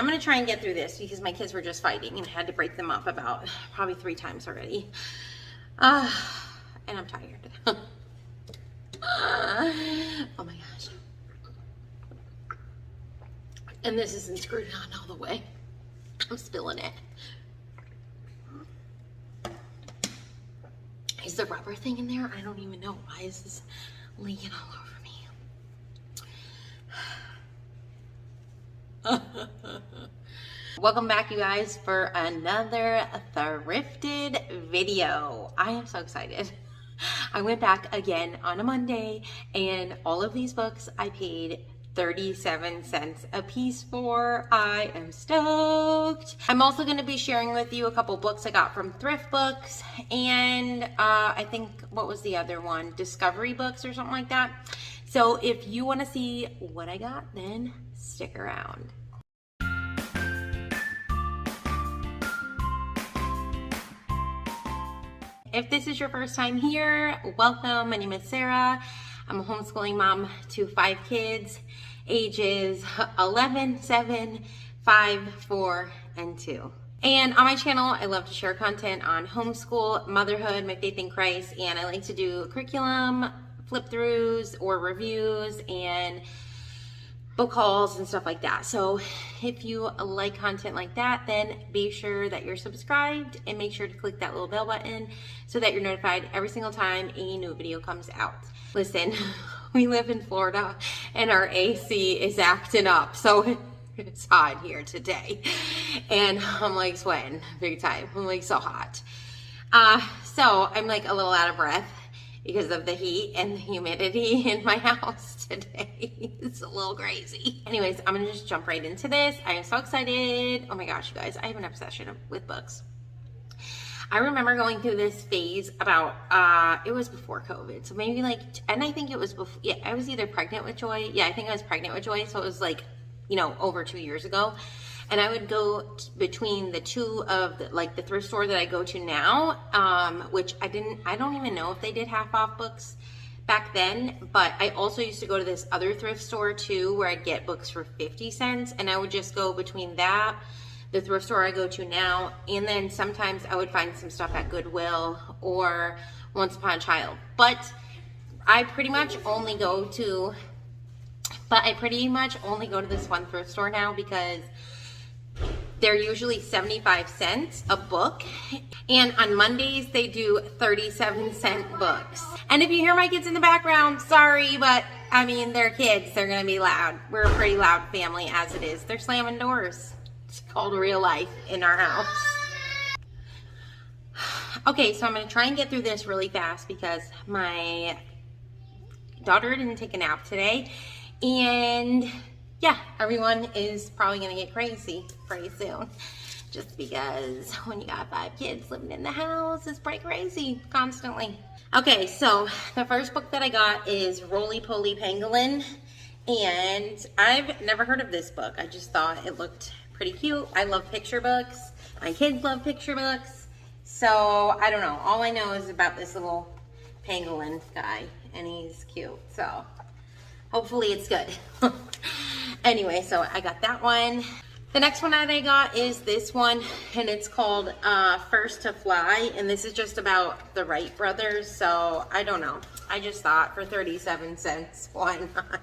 I'm gonna try and get through this because my kids were just fighting and I had to break them up about probably 3 times already. And I'm tired. Oh my gosh. And this isn't screwed on all the way. I'm spilling it. Is the rubber thing in there? I don't even know. Why is this leaking all over me? Welcome back, you guys, for another thrifted video. I am so excited. I went back again on a Monday, and all of these books I paid 37 cents a piece for. I am stoked. I'm also going to be sharing with you a couple books I got from Thriftbooks, and I think, what was the other one? Discovery Books or something like that. So if you want to see what I got, then stick around. If this is your first time here, welcome. My name is Sarah. I'm a homeschooling mom to 5 kids, ages 11, 7, 5, 4, and 2. And on my channel, I love to share content on homeschool, motherhood, my faith in Christ, and I like to do curriculum, flip-throughs, or reviews, and book hauls and stuff like that. So if you like content like that, then be sure that you're subscribed and make sure to click that little bell button so that you're notified every single time a new video comes out. Listen, we live in Florida and our AC is acting up, so it's hot here today and I'm like sweating big time. I'm like so hot. So I'm like a little out of breath because of the heat and the humidity in my house today. It's a little crazy. Anyways, I'm gonna just jump right into this. I am so excited. Oh my gosh, you guys, I have an obsession with books. I remember going through this phase about, it was before COVID. So maybe like, and I think it was before, yeah, I was either pregnant with Joy. Yeah, I think I was pregnant with Joy. So it was like, you know, over 2 years ago. And I would go between the two of the, like the thrift store that I go to now, which I don't even know if they did half off books back then, but I also used to go to this other thrift store too, where I'd get books for 50 cents. And I would just go between that, the thrift store I go to now, and then sometimes I would find some stuff at Goodwill or Once Upon a Child. But I pretty much only go to this one thrift store now because they're usually 75 cents a book. And on Mondays, they do 37-cent books. And if you hear my kids in the background, sorry, but I mean, they're kids. They're going to be loud. We're a pretty loud family as it is. They're slamming doors. It's called real life in our house. Okay, so I'm going to try and get through this really fast because my daughter didn't take a nap today. And yeah, everyone is probably going to get crazy pretty soon. Just because when you got 5 kids living in the house, it's pretty crazy constantly. Okay, so the first book that I got is Roly Pangolin. And I've never heard of this book. I just thought it looked pretty cute. I love picture books. My kids love picture books. So I don't know. All I know is about this little pangolin guy. And he's cute. So hopefully it's good. Anyway, so I got that one. The next one that I got is this one, and it's called First to Fly, and this is just about the Wright brothers, so I don't know. I just thought for 37 cents, why not?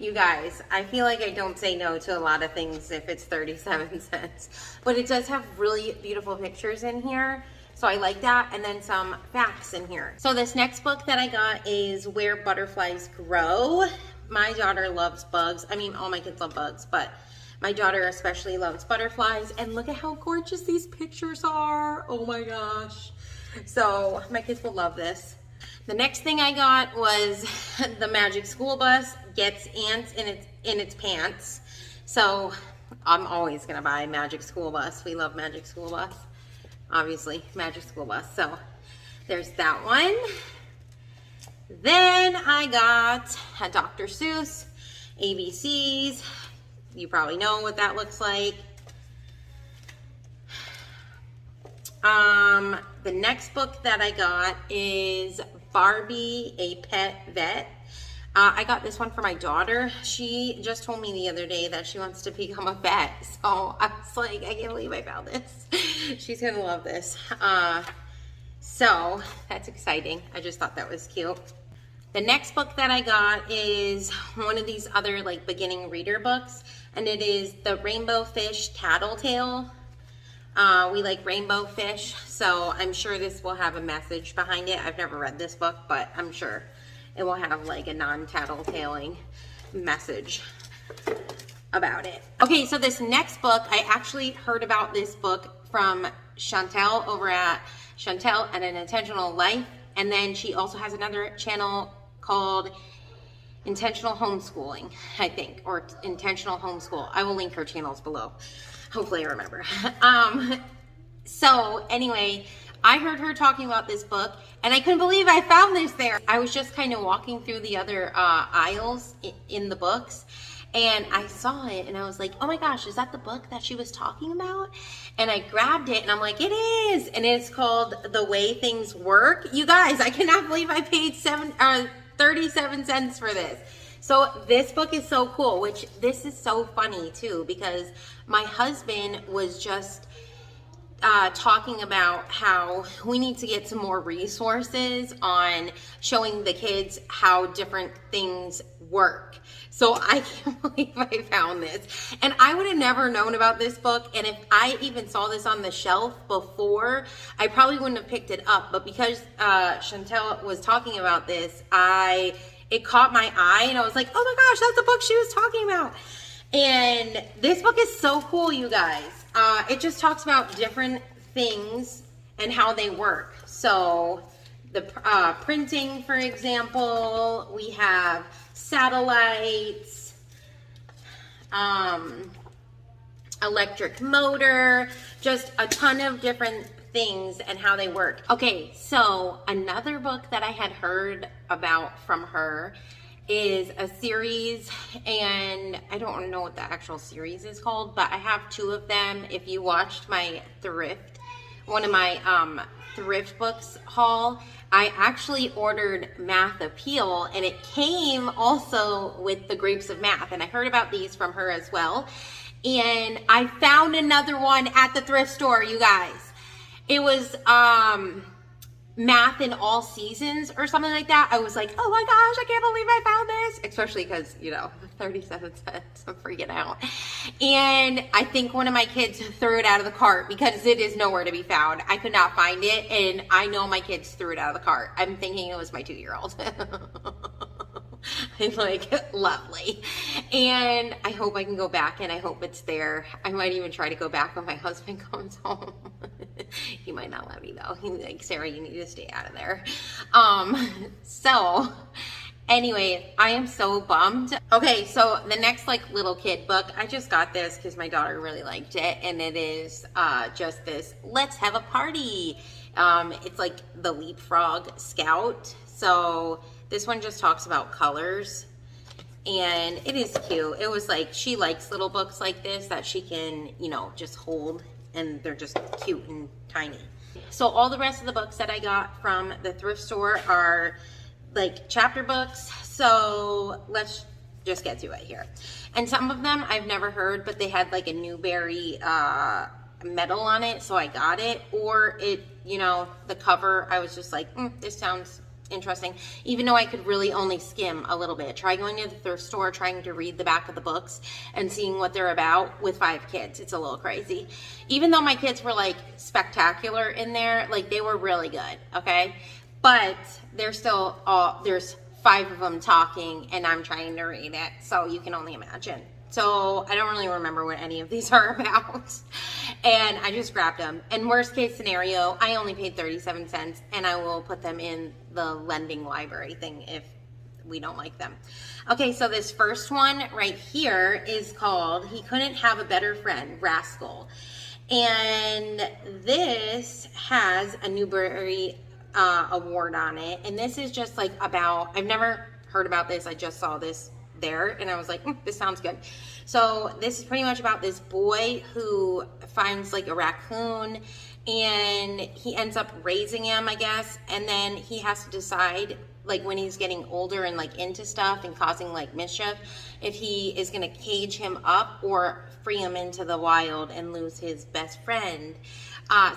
You guys, I feel like I don't say no to a lot of things if it's 37 cents, but it does have really beautiful pictures in here, so I like that, and then some facts in here. So this next book that I got is Where Butterflies Grow. My daughter loves bugs. I mean, all my kids love bugs, but my daughter especially loves butterflies. And look at how gorgeous these pictures are. Oh my gosh. So my kids will love this. The next thing I got was The Magic School Bus Gets Ants in its Pants. So I'm always gonna buy Magic School Bus. We love Magic School Bus. Obviously, Magic School Bus. So there's that one. Then I got a Dr. Seuss, ABCs. You probably know what that looks like. The next book that I got is Barbie, a Pet Vet. I got this one for my daughter. She just told me the other day that she wants to become a vet. So I was like, I can't believe I found this. She's gonna love this. So that's exciting. I just thought that was cute. The next book that I got is one of these other like beginning reader books, and it is the Rainbow Fish Tattletale. We like rainbow fish, so I'm sure this will have a message behind it. I've never read this book, but I'm sure it will have like a non-tattletaling message about it. Okay, so this next book, I actually heard about this book from Chantel over at Chantel and an Intentional Life, and then she also has another channel called Intentional Homeschooling, I think, or Intentional Homeschool. I will link her channels below. Hopefully I remember. So anyway, I heard her talking about this book, and I couldn't believe I found this there. I was just kind of walking through the other aisles in the books, and I saw it, and I was like, oh my gosh, is that the book that she was talking about? And I grabbed it, and I'm like, it is, and it's called The Way Things Work. You guys, I cannot believe I paid 37 cents for this. So this book is so cool, which this is so funny too, because my husband was just talking about how we need to get some more resources on showing the kids how different things work. So I can't believe I found this. And I would have never known about this book. And if I even saw this on the shelf before, I probably wouldn't have picked it up. But because Chantel was talking about this, it caught my eye, and I was like, oh my gosh, that's the book she was talking about. And this book is so cool, you guys. It just talks about different things and how they work. So the printing, for example, we have satellites, electric motor, just a ton of different things and how they work. Okay, so another book that I had heard about from her is a series, and I don't know what the actual series is called, but I have two of them. If you watched my thrift, one of my Thriftbooks haul, I actually ordered Math Appeal, and it came also with the Grapes of Math, and I heard about these from her as well. And I found another one at the thrift store, you guys. It was Math in All Seasons or something like that. I was like, oh my gosh, I can't believe I found this. Especially because, 37 cents, I'm freaking out. And I think one of my kids threw it out of the cart because it is nowhere to be found. I could not find it, and I know my kids threw it out of the cart. I'm thinking it was my 2-year-old. I'm like, lovely. And I hope I can go back, and I hope it's there. I might even try to go back when my husband comes home. He might not let me though. He's like, Sarah, you need to stay out of there. So anyway, I am so bummed. Okay, so the next little kid book, I just got this because my daughter really liked it, and it is just this Let's Have a Party. It's like the Leapfrog Scout. So this one just talks about colors, and it is cute. It was like, she likes little books like this that she can, just hold, and they're just cute and tiny. So all the rest of the books that I got from the thrift store are like chapter books. So let's just get to it here. And some of them I've never heard, but they had like a Newbery medal on it, so I got it. Or it, the cover, I was just like, this sounds interesting, even though I could really only skim a little bit. Try going to the thrift store, trying to read the back of the books and seeing what they're about with 5 kids. It's a little crazy. Even though my kids were like spectacular in there, like they were really good, okay? But they're still there's 5 of them talking, and I'm trying to read it, so you can only imagine. So I don't really remember what any of these are about. And I just grabbed them. And worst case scenario, I only paid 37 cents, and I will put them in the lending library thing if we don't like them. Okay, so this first one right here is called He Couldn't Have a Better Friend, Rascal. And this has a Newbery award on it. And this is just like about, I've never heard about this. I just saw this there, and I was like, this sounds good. So this is pretty much about this boy who finds like a raccoon, and he ends up raising him, I guess, and then he has to decide like when he's getting older and like into stuff and causing like mischief, if he is going to cage him up or free him into the wild and lose his best friend.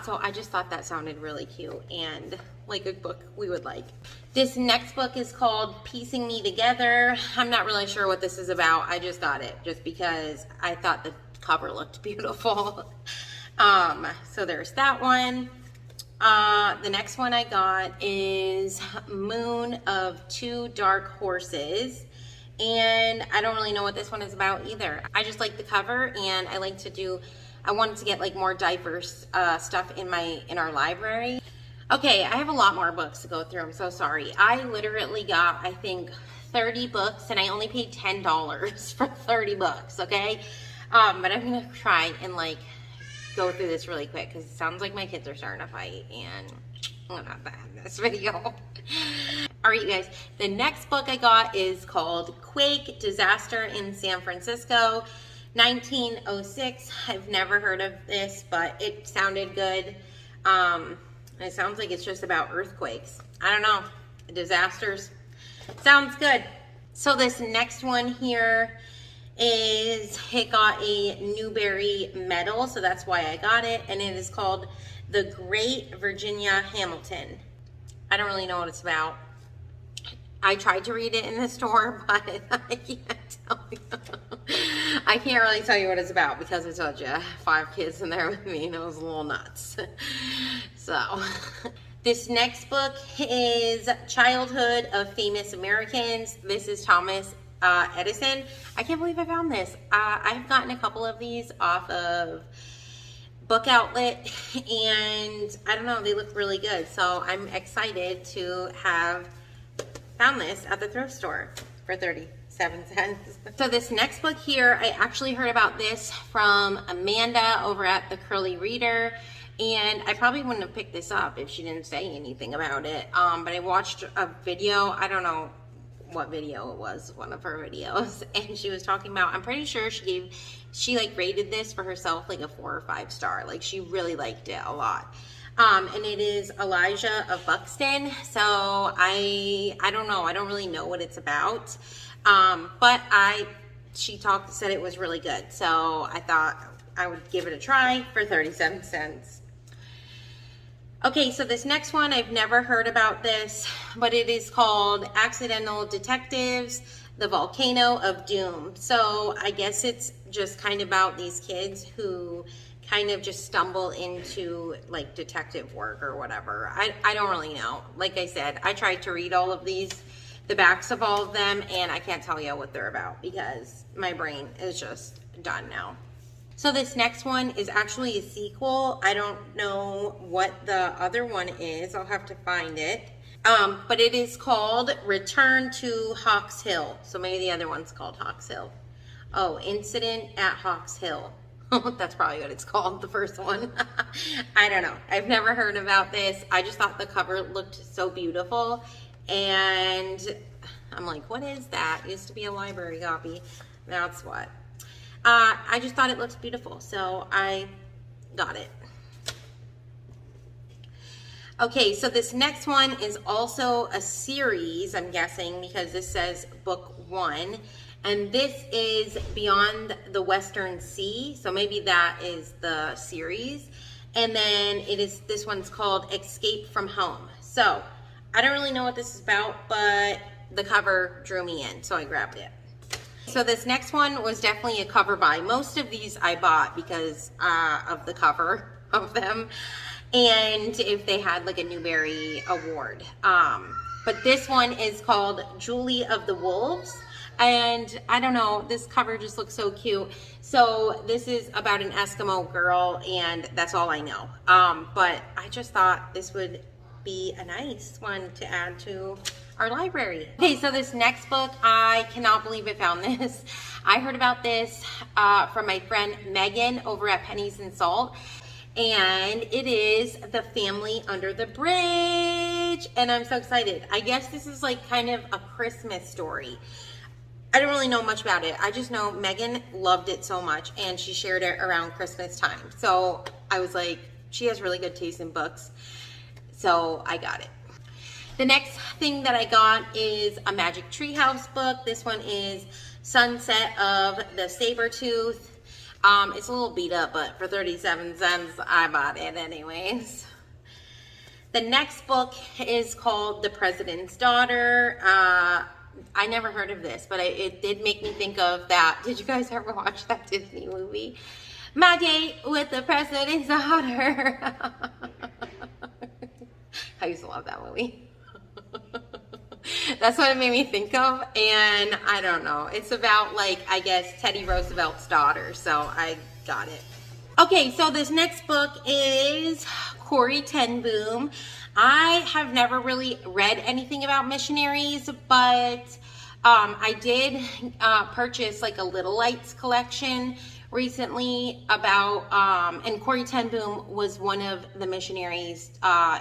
So I just thought that sounded really cute and like a book we would like. This next book is called Piecing Me Together. I'm not really sure what this is about. I just got it just because I thought the cover looked beautiful. So there's that one. The next one I got is Moon of Two Dark Horses, and I don't really know what this one is about either. I just like the cover, and I like to do, I wanted to get like more diverse stuff in our library. Okay, I have a lot more books to go through. I'm so sorry. I literally got, I think, 30 books, and I only paid $10 for 30 books, okay? But I'm gonna try and like go through this really quick because it sounds like my kids are starting to fight, and I'm not that in this video. All right, you guys, the next book I got is called Quake, Disaster in San Francisco, 1906. I've never heard of this, but it sounded good. It sounds like it's just about earthquakes. I don't know, disasters. Sounds good. So this next one here is, it got a Newbery medal, so that's why I got it, and it is called The Great Virginia Hamilton. I don't really know what it's about. I tried to read it in the store, but I can't tell you. I can't really tell you what it's about because I told you 5 kids in there with me and it was a little nuts. So this next book is Childhood of Famous Americans. This is Thomas Edison. I can't believe I found this. I've gotten a couple of these off of Book Outlet, and I don't know, they look really good. So I'm excited to have found this at the thrift store for 37 cents. So this next book here, I actually heard about this from Amanda over at the Curly Reader, and I probably wouldn't have picked this up if she didn't say anything about it. But I watched a video, I don't know what video it was, one of her videos, and she was talking about, I'm pretty sure she like rated this for herself like a 4 or 5 star. Like she really liked it a lot. And it is Elijah of Buxton. So I don't know, I don't really know what it's about. But she said it was really good. So I thought I would give it a try for 37 cents. Okay, so this next one, I've never heard about this, but it is called Accidental Detectives, The Volcano of Doom. So I guess it's just kind of about these kids who kind of just stumble into like detective work or whatever. I don't really know. Like I said, I tried to read all of these, the backs of all of them, and I can't tell you what they're about because my brain is just done now. So this next one is actually a sequel. I don't know what the other one is. I'll have to find it. But it is called Return to Hawks Hill. So maybe the other one's called Hawks Hill. Oh, Incident at Hawks Hill. That's probably what it's called, the first one. I don't know. I've never heard about this. I just thought the cover looked so beautiful. And I'm like, what is that? It used to be a library copy. That's what. I just thought it looked beautiful, so I got it. Okay, so this next one is also a series, I'm guessing, because this says book 1. And this is Beyond the Western Sea, so maybe that is the series. And then this one's called Escape from Home. So I don't really know what this is about, but the cover drew me in, so I grabbed it. So this next one was definitely a cover buy. Most of these I bought because of the cover of them, and if they had like a Newbery award. But this one is called Julie of the Wolves, and I don't know, this cover just looks so cute. So this is about an Eskimo girl, and that's all I know. But I just thought this would be a nice one to add to our library. Okay, so this next book, I cannot believe I found this. I heard about this from my friend Megan over at Pennies and Salt, and it is The Family Under the Bridge, and I'm so excited. I guess this is like kind of a Christmas story. I don't really know much about it. I just know Megan loved it so much, and she shared it around Christmas time. So I was like, she has really good taste in books, so I got it. The next thing that I got is a Magic Treehouse book. This one is Sunset of the Sabertooth. It's a little beat up, but for 37 cents, I bought it anyways. The next book is called The President's Daughter. I never heard of this, but it did make me think of that. Did you guys ever watch that Disney movie? My Date with the President's Daughter. I used to love that movie. That's what it made me think of, and I don't know. It's about, like, I guess, Teddy Roosevelt's daughter, so I got it. Okay, so this next book is Corrie ten Boom. I have never really read anything about missionaries, but I did purchase, like, a Little Lights collection recently about, and Corrie ten Boom was one of the missionaries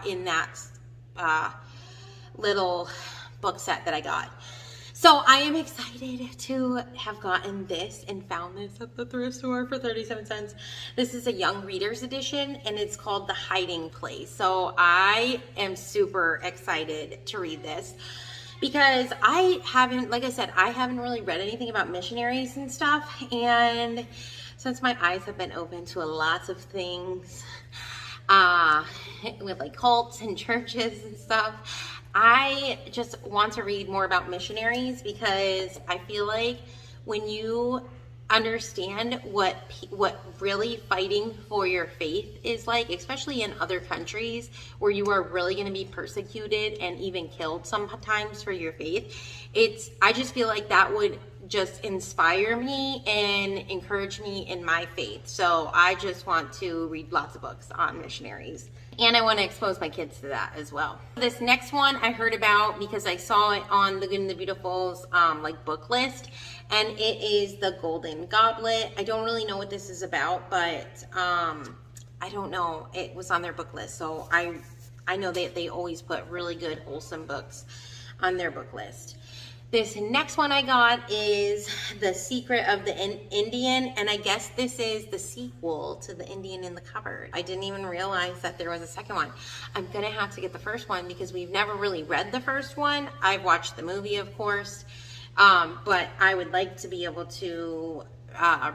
in that little book set that I got. So I am excited to have gotten this and found this at the thrift store for 37 cents. This is a young readers edition and it's called The Hiding Place. So I am super excited to read this because I haven't, like I said, I haven't really read anything about missionaries and stuff. And since my eyes have been open to lots of things with like cults and churches and stuff, I just want to read more about missionaries because I feel like when you understand what really fighting for your faith is like, especially in other countries where you are really going to be persecuted and even killed sometimes for your faith, I just feel like that would just inspire me and encourage me in my faith. So I just want to read lots of books on missionaries. And I want to expose my kids to that as well. This next one I heard about because I saw it on the Good and the Beautiful's like book list, and it is The Golden Goblet. I don't really know what this is about, but I don't know. It was on their book list, so I know that they always put really good, wholesome books on their book list. This next one I got is The Secret of the Indian, and I guess this is the sequel to The Indian in the Cupboard. I didn't even realize that there was a second one. I'm gonna have to get the first one because we've never really read the first one. I've watched the movie, of course, but I would like to be able to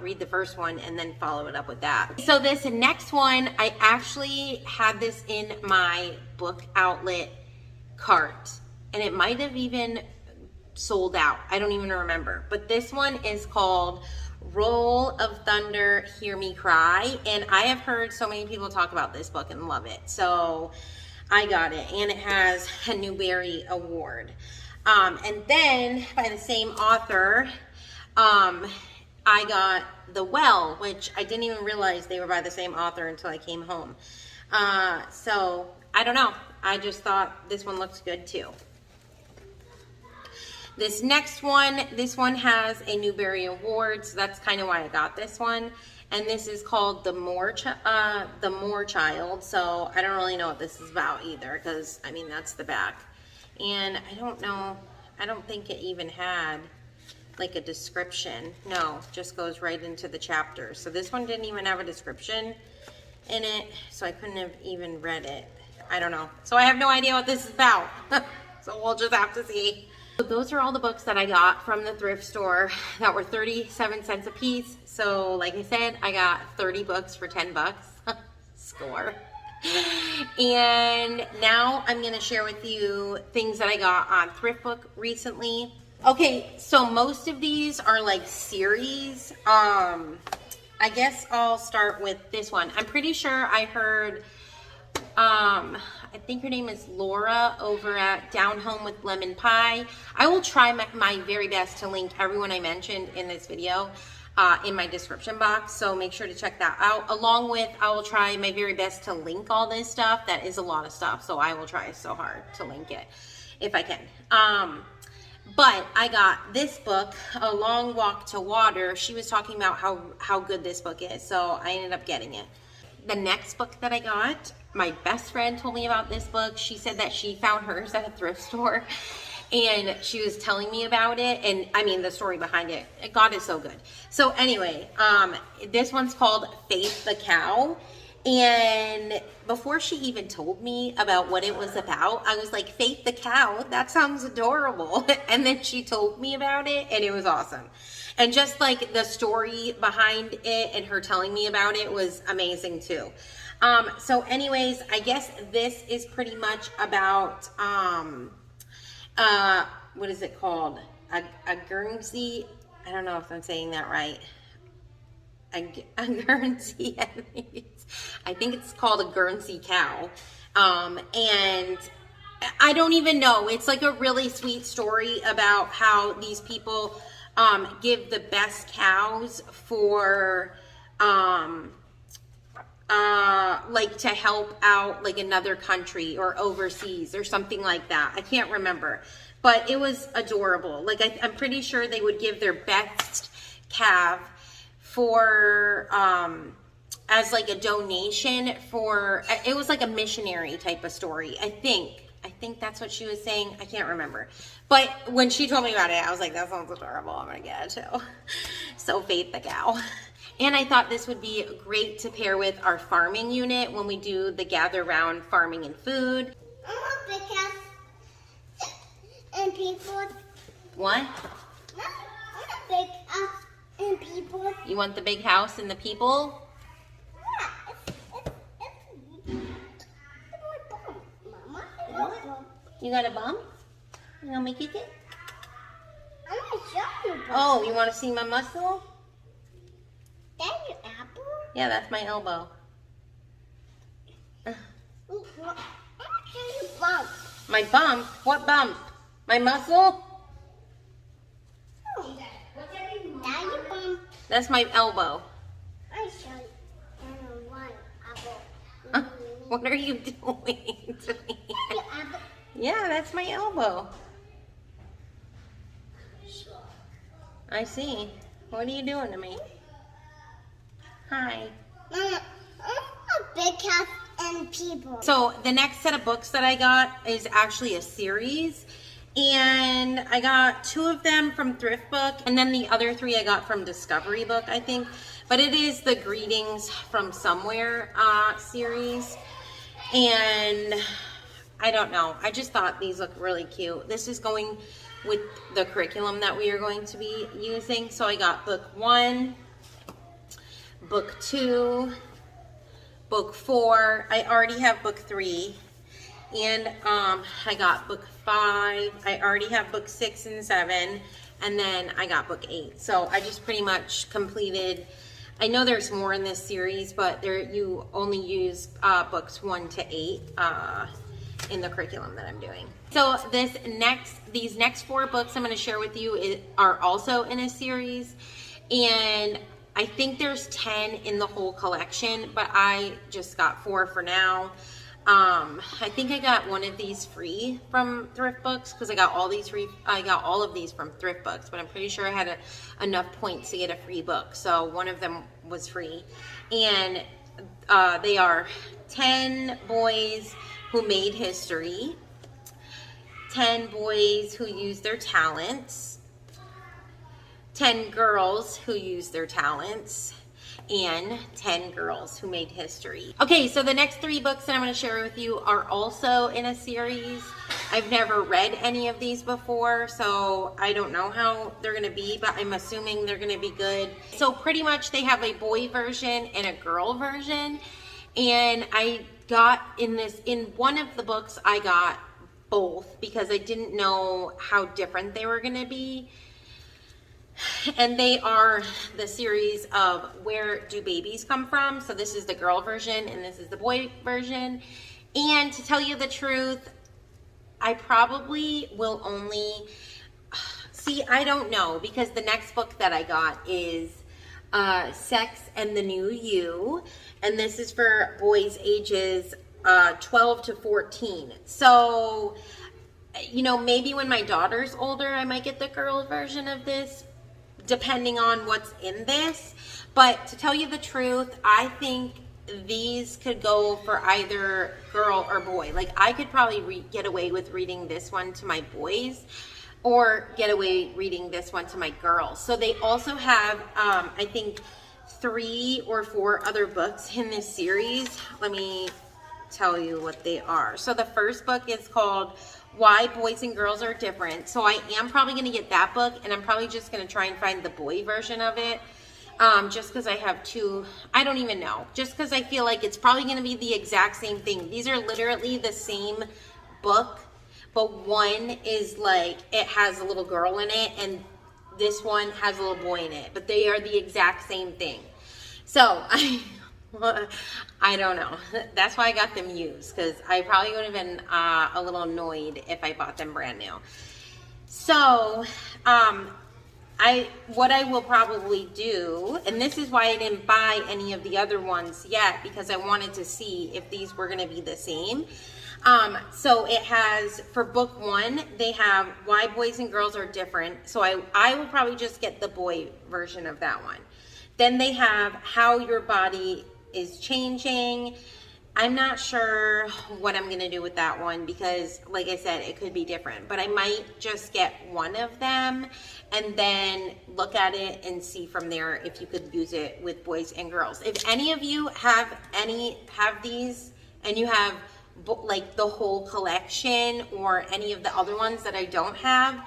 read the first one and then follow it up with that. So this next one, I actually had this in my book outlet cart, and it might have even sold out. I don't even remember. But this one is called Roll of Thunder, Hear Me Cry. And I have heard so many people talk about this book and love it. So I got it. And it has a Newbery Award. And then by the same author, I got The Well, which I didn't even realize they were by the same author until I came home. So I don't know. I just thought this one looks good too. This next one, this one has a Newbery Award, so that's kind of why I got this one. And this is called The Moor Child. So I don't really know what this is about either, because I mean that's the back. And I don't know. I don't think it even had like a description. No, just goes right into the chapter. So this one didn't even have a description in it, so I couldn't have even read it. I don't know. So I have no idea what this is about. So we'll just have to see. So those are all the books that I got from the thrift store that were 37 cents a piece. So like I said, I got 30 books for 10 bucks. Score. And now I'm going to share with you things that I got on Thriftbook recently. Okay, so most of these are like series. I guess I'll start with this one. I'm pretty sure I heard I think her name is Laura over at Down Home with Lemon Pie. I will try my very best to link everyone I mentioned in this video in my description box, so make sure to check that out. Along with, I will try my very best to link all this stuff. That is a lot of stuff, so I will try so hard to link it if I can. But I got this book, A Long Walk to Water. She was talking about how good this book is, so I ended up getting it. The next book that I got, my best friend told me about this book. She said that she found hers at a thrift store and she was telling me about it, and I mean the story behind it. God is so good. So anyway, this one's called Faith the Cow, And before she even told me about what it was about, I was like, Faith the cow, that sounds adorable. And then she told me about it, and it was awesome. And just like the story behind it and her telling me about it was amazing too. So anyways, I guess this is pretty much about, what is it called? A Guernsey, I don't know if I'm saying that right. A Guernsey, I think it's called a Guernsey cow. And I don't even know. It's like a really sweet story about how these people give the best cows for like to help out like another country or overseas or something like that. I can't remember, but it was adorable. Like I'm pretty sure they would give their best calf for as like a donation for, it was like a missionary type of story. I think that's what she was saying. I can't remember. But when she told me about it, I was like, that sounds adorable. I'm gonna get it too. So Faith the cow. And I thought this would be great to pair with our farming unit when we do the gather round farming and food. I want big house and people. What? I want a big house and people. You want the big house and the people? You got a bump? You want me to kick it? I want to show you. Oh, you want to see my muscle? That's your apple? Yeah, that's my elbow. I want to show you bump. My bump? What bump? My muscle? Oh. That's your bump. That's my elbow. I show you. One apple. What are you doing to me? Your apple. Yeah, that's my elbow. I see. What are you doing to me? Hi. Mama, I want a big house and people. So the next set of books that I got is actually a series. And I got 2 of them from Thriftbook. And then the other 3 I got from Discovery Book, I think. But it is the Greetings from Somewhere series. And I don't know. I just thought these look really cute. This is going with the curriculum that we are going to be using. So I got book 1, book 2, book 4. I already have book 3. And I got book 5. I already have book 6 and 7. And then I got book 8. So I just pretty much completed. I know there's more in this series, but you only use books 1 to 8 in the curriculum that I'm doing. So these next 4 books I'm going to share with you are also in a series, and I think there's 10 in the whole collection, but I just got 4 for now. I think I got one of these free from Thriftbooks because I got all of these from Thriftbooks, but I'm pretty sure I had enough points to get a free book, so one of them was free. And they are 10 boys who made history, 10 boys who used their talents, 10 girls who used their talents, and 10 girls who made history. Okay, so the next 3 books that I'm going to share with you are also in a series. I've never read any of these before, so I don't know how they're going to be, but I'm assuming they're going to be good. So pretty much they have a boy version and a girl version, and I got in one of the books I got both because I didn't know how different they were going to be. And they are the series of Where Do Babies Come From? So this is the girl version and this is the boy version. And to tell you the truth, I probably will only see, I don't know, because the next book that I got is Sex and the New You, and this is for boys ages 12 to 14. So, you know, maybe when my daughter's older, I might get the girl version of this, depending on what's in this. But to tell you the truth, I think these could go for either girl or boy. Like, I could probably get away with reading this one to my boys or get away reading this one to my girls. So they also have, I think, 3 or 4 other books in this series. Let me tell you what they are. So the first book is called Why Boys and Girls Are Different. So I am probably going to get that book, and I'm probably just going to try and find the boy version of it. Just because I have 2, I don't even know. Just because I feel like it's probably going to be the exact same thing. These are literally the same book, but one is like, it has a little girl in it, and this one has a little boy in it. But they are the exact same thing. So, I don't know. That's why I got them used, because I probably would have been a little annoyed if I bought them brand new. So, what I will probably do, and this is why I didn't buy any of the other ones yet, because I wanted to see if these were going to be the same. So it has, for book 1, they have Why Boys and Girls Are Different. So I will probably just get the boy version of that one. Then they have How Your Body is Changing. I'm not sure what I'm going to do with that one, because like I said, it could be different, but I might just get one of them and then look at it and see from there if you could use it with boys and girls. If any of you have these and you have like the whole collection or any of the other ones that I don't have,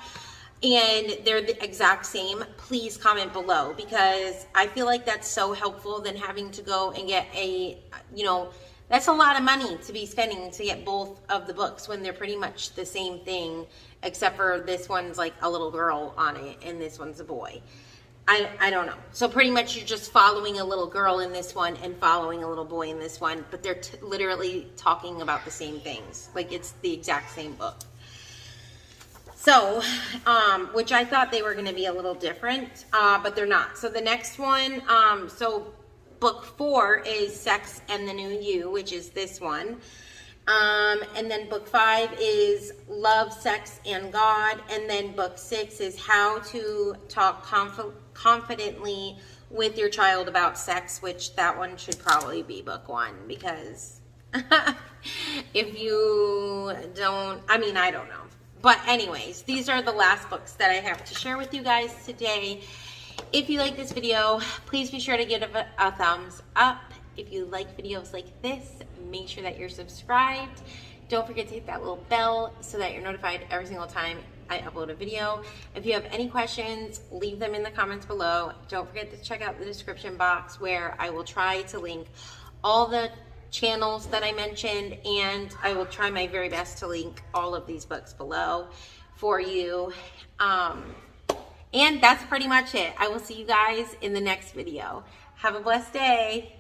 and they're the exact same, please comment below, because I feel like that's so helpful than having to go and get a, that's a lot of money to be spending to get both of the books when they're pretty much the same thing, except for this one's like a little girl on it and this one's a boy. I don't know. So pretty much you're just following a little girl in this one and following a little boy in this one, but they're literally talking about the same things. Like, it's the exact same book. So, which I thought they were going to be a little different, but they're not. So the next one, so book 4 is Sex and the New You, which is this one. And then book 5 is Love, Sex, and God. And then book 6 is How to Talk Confidently with Your Child About Sex, which that one should probably be book 1, because if you don't, I don't know. But anyways, these are the last books that I have to share with you guys today. If you like this video, please be sure to give it a thumbs up. If you like videos like this, make sure that you're subscribed. Don't forget to hit that little bell so that you're notified every single time I upload a video. If you have any questions, leave them in the comments below. Don't forget to check out the description box, where I will try to link all the channels that I mentioned, and I will try my very best to link all of these books below for you. And that's pretty much it. I will see you guys in the next video. Have a blessed day.